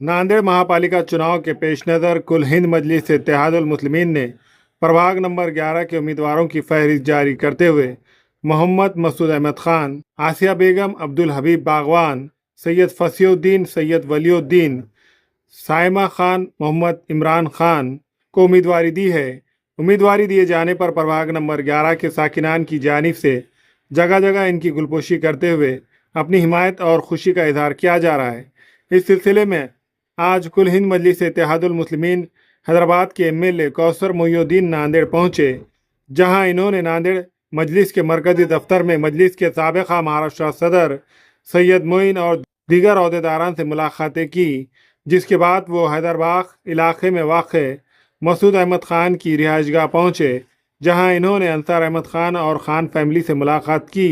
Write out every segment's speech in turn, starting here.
नांदेड़ महापालिका चुनाव के पेश नज़र कुल हिंद मजलिस इत्तेहादुल मुस्लिमीन ने प्रभाग नंबर 11 के उम्मीदवारों की फहरिस्त जारी करते हुए मोहम्मद मसूद अहमद खान, आसिया बेगम, अब्दुल हबीब बागवान, सैयद फसीउद्दीन, सैयद वलीउद्दीन, साइमा खान, मोहम्मद इमरान खान को उम्मीदवारी दी है। उम्मीदवारी दिए जाने पर प्रभाग नंबर 11 के साकिनान की जानिब से जगह जगह इनकी गुलपोशी करते हुए अपनी हिमायत और खुशी का इजहार किया जा रहा है। इस सिलसिले में आज कुल हिंद मजलिस इत्तेहादुल मुस्लिमीन हैदराबाद के एमएलए कौसर मोइनुद्दीन नांदेड़ पहुंचे, जहां इन्होंने नांदेड़ मजलिस के मरकजी दफ्तर में मजलिस के साबिक़ा महाराष्ट्र सदर सैयद मोइन और दीगर अहदेदारान से मुलाकातें की, जिसके बाद वो हैदराबाद इलाके में वाक़ मसूद अहमद ख़ान की रिहाइशगाह पहुंचे, जहां इन्होंने अंसार अहमद ख़ान और ख़ान फैमिली से मुलाकात की।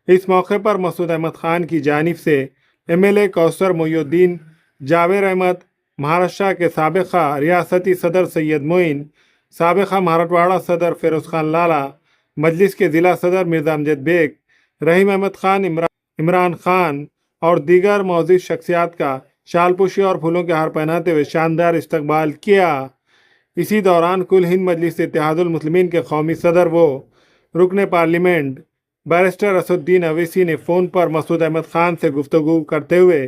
इस मौके पर मसूद अहमद ख़ान की जानिब से एमएलए कौसर मोइनुद्दीन, जावेर अहमद, महाराष्ट्र के साबिक़ा रियासती सदर सैयद मोइन, साबिक़ा मराठवाड़ा सदर फ़िरोज़ खान लाला, मजलिस के ज़िला सदर मिर्ज़ा अमजद बेग, रहीम अहमद ख़ान, इमरान ख़ान और दीगर मौजूद शख्सियात का शालपोशी और फूलों के हार पहनाते हुए शानदार इस्तकबाल किया। इसी दौरान कुल हिंद मजलिस इत्तेहादुल मुस्लिमीन के कौमी सदर व रुकन पार्लियामेंट बैरिस्टर असदुद्दीन अवैसी ने फ़ोन पर मसूद अहमद ख़ान से गुफ्तगू करते हुए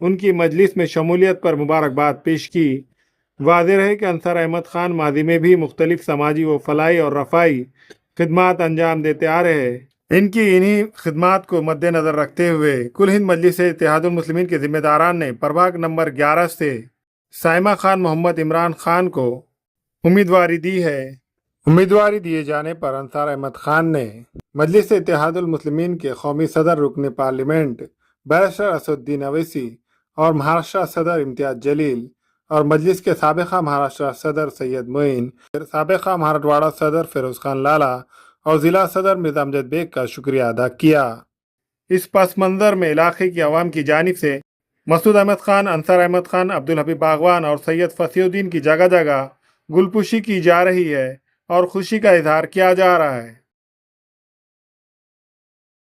उनकी मजलिस में शमूलियत पर मुबारकबाद पेश की। वाज़ेह है कि अंसार अहमद ख़ान माजी में भी मुख्तलिफ समाजी व फलाई और रफ़ाई खिदमात अंजाम देते आ रहे हैं। इनकी इन्हीं खिदमात को मद्देनज़र रखते हुए कुल हिंद मजलिस इत्तेहादुल मुस्लिमीन के ज़िम्मेदारान ने प्रभाग नंबर 11 से साइमा खान, मोहम्मद इमरान ख़ान को उम्मीदवारी दी है। उम्मीदवारी दिए जाने पर अंसार अहमद ख़ान ने मजलिस इत्तेहादुल मुस्लिमीन के कौमी सदर, रुकन पार्लियामेंट बैरिस्टर असदुद्दीन अवैसी और महाराष्ट्र सदर इम्तियाज़ जलील और मजलिस के साबिक़ा महाराष्ट्र सदर सैयद मोइन, साबिक़ा मराठवाड़ा सदर फ़िरोज़ खान लाला और ज़िला सदर मिर्ज़ा अमजद बेग का शुक्रिया अदा किया। इस पस मंज़र में इलाके की आवाम की जानिब से मसूद अहमद ख़ान, अंसार अहमद ख़ान, अब्दुल हबीब बागवान और सैयद फसीउद्दीन की जगह जगह गुलपुशी की जा रही है और खुशी का इजहार किया जा रहा है।